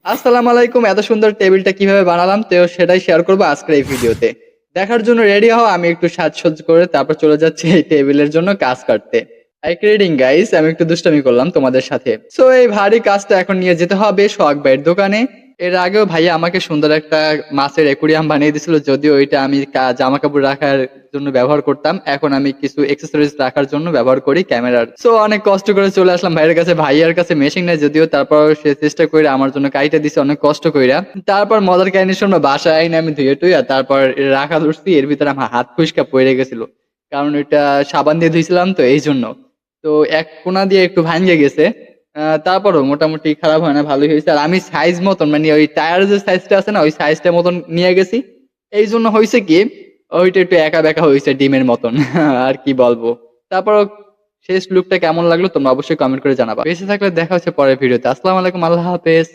আসসালামু আলাইকুম। এত সুন্দর টেবিলটা কিভাবে বানালাম তো সেটাই শেয়ার করব আজকের এই ভিডিওতে। দেখার জন্য রেডি হও, আমি একটু সাজসজ্জ করে তারপর চলে যাচ্ছি এই টেবিলের জন্য কাজ কাটতে। লাইক রিডিং গাইস, আমি একটু দুষ্টামি করলাম তোমাদের সাথে। সো এই ভারী কাজটা এখন নিয়ে যেতে হবে সোহাগ ভাইয়ের দোকানে। এর আগেও ভাইয়া আমাকে সুন্দর একটা মাছের অ্যাকুরিয়াম বানিয়ে দিয়েছিল, যদিও ওইটা আমি জামা কাপড় রাখার জন্য ব্যবহার করতাম। এখন আমি কিছু অ্যাক্সেসরিজ রাখার জন্য ব্যবহার করি ক্যামেরার। সো অনেক কষ্ট করে চলে আসলাম ভাইয়ের কাছে। ভাইয়ার কাছে মেশিন নাই যদিও, তারপর সে চেষ্টা করে আমার জন্য কাইটা দিছে অনেক কষ্ট কইরা। তারপর মজার কাহিনী শুনবো, বাসায় আইনে আমি ধুয়ে টুইয়া তারপর রাখা ধরছি, এর ভিতরে আমার হাত ফুসকা পড়ে গেছিল, কারণ ওইটা সাবান দিয়ে ধুইছিলাম তো এই জন্য। তো এক কোনা দিয়ে একটু ভাঙে গেছে। তারপরও মোটামুটি খারাপ হয় না, ভালোই হয়েছে। আর আমি সাইজ মতন মানে ওই টায়ারের যে সাইজটা আছে না, ওই সাইজটা মতন নিয়ে গেছি। এই জন্য হয়েছে কি, ওইটা একটু একা বেঁকা হয়েছে ডিমের মতন। আর কি বলবো। তারপর শেষ লুকটা কেমন লাগলো তোমরা অবশ্যই কমেন্ট করে জানাবা। বেঁচে থাকলে দেখা হচ্ছে পরের ভিডিওতে। আসসালামু আলাইকুম, আল্লাহ হাফেজ।